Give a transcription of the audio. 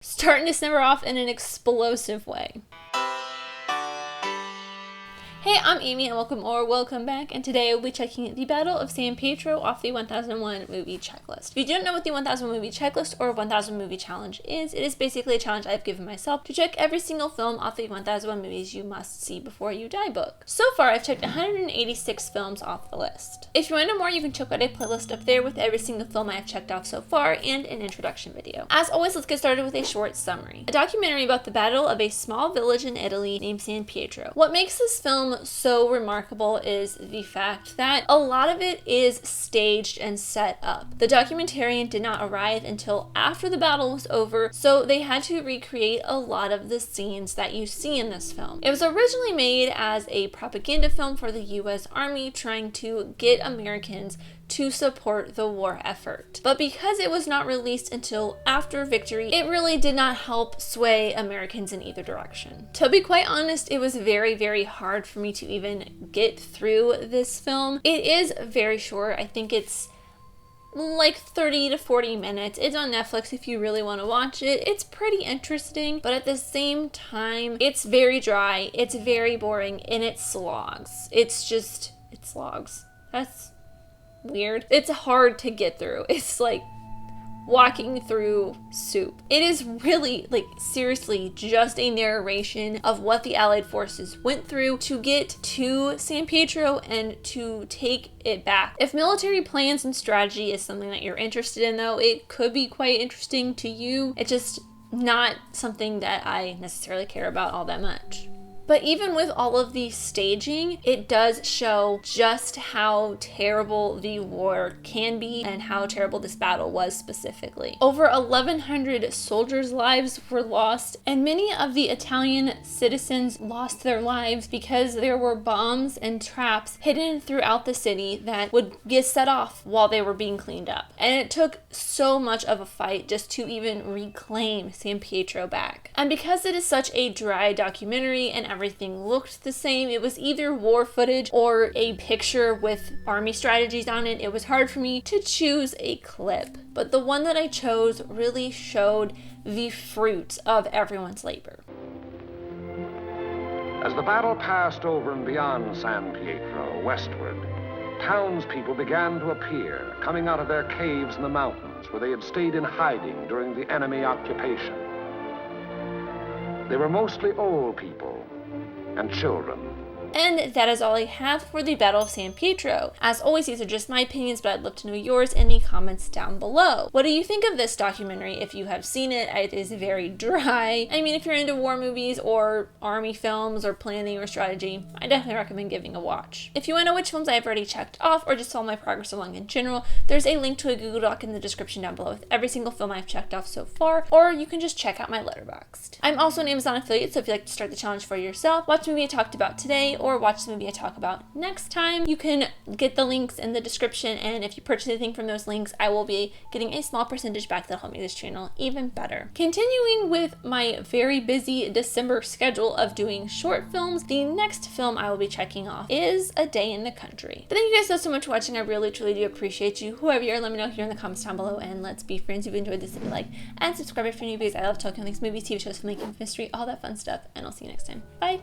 Starting December off in an explosive way. Hey, I'm Amy and welcome back, and today we'll be checking the Battle of San Pietro off the 1001 movie checklist. If you don't know what the 1000 movie checklist or 1000 movie challenge is, it is basically a challenge I've given myself to check every single film off the 1001 movies you must see before you die book. So far, I've checked 186 films off the list. If you want to know more, you can check out a playlist up there with every single film I have checked off so far and an introduction video. As always, let's get started with a short summary. A documentary about the battle of a small village in Italy named San Pietro. What makes this film so remarkable is the fact that a lot of it is staged and set up. The documentarian did not arrive until after the battle was over, so they had to recreate a lot of the scenes that you see in this film. It was originally made as a propaganda film for the US Army, trying to get Americans to support the war effort. But because it was not released until after victory, it really did not help sway Americans in either direction. To be quite honest, it was very, very hard for me to even get through this film. It is very short. I think it's like 30 to 40 minutes. It's on Netflix if you really want to watch it. It's pretty interesting, but at the same time, it's very dry, it's very boring, and it slogs. It slogs. That's weird. It's hard to get through. It's like walking through soup. It is really, like, seriously just a narration of what the Allied forces went through to get to San Pietro and to take it back. If military plans and strategy is something that you're interested in, though, it could be quite interesting to you. It's just not something that I necessarily care about all that much. But even with all of the staging, it does show just how terrible the war can be and how terrible this battle was specifically. Over 1,100 soldiers' lives were lost, and many of the Italian citizens lost their lives because there were bombs and traps hidden throughout the city that would get set off while they were being cleaned up. And it took so much of a fight just to even reclaim San Pietro back. And because it is such a dry documentary and everything looked the same, it was either war footage or a picture with army strategies on it. It was hard for me to choose a clip, but the one that I chose really showed the fruits of everyone's labor. As the battle passed over and beyond San Pietro, westward, townspeople began to appear, coming out of their caves in the mountains where they had stayed in hiding during the enemy occupation. They were mostly old people and children. And that is all I have for the Battle of San Pietro. As always, these are just my opinions, but I'd love to know yours in the comments down below. What do you think of this documentary? If you have seen it, it is very dry. I mean, if you're into war movies or army films or planning or strategy, I definitely recommend giving a watch. If you want to know which films I've already checked off or just saw my progress along in general, there's a link to a Google Doc in the description down below with every single film I've checked off so far, or you can just check out my Letterboxd. I'm also an Amazon affiliate, so if you'd like to start the challenge for yourself, watch the movie I talked about today, or watch the movie I talk about next time. You can get the links in the description, and if you purchase anything from those links, I will be getting a small percentage back that'll help me this channel even better. Continuing with my very busy December schedule of doing short films, the next film I will be checking off is A Day in the Country. But thank you guys so much for watching. I really truly do appreciate you. Whoever you are, let me know here in the comments down below, and let's be friends. If you enjoyed this, leave a like and subscribe if you're new, because I love talking things, movies, TV shows, filmmaking, mystery, all that fun stuff, and I'll see you next time. Bye!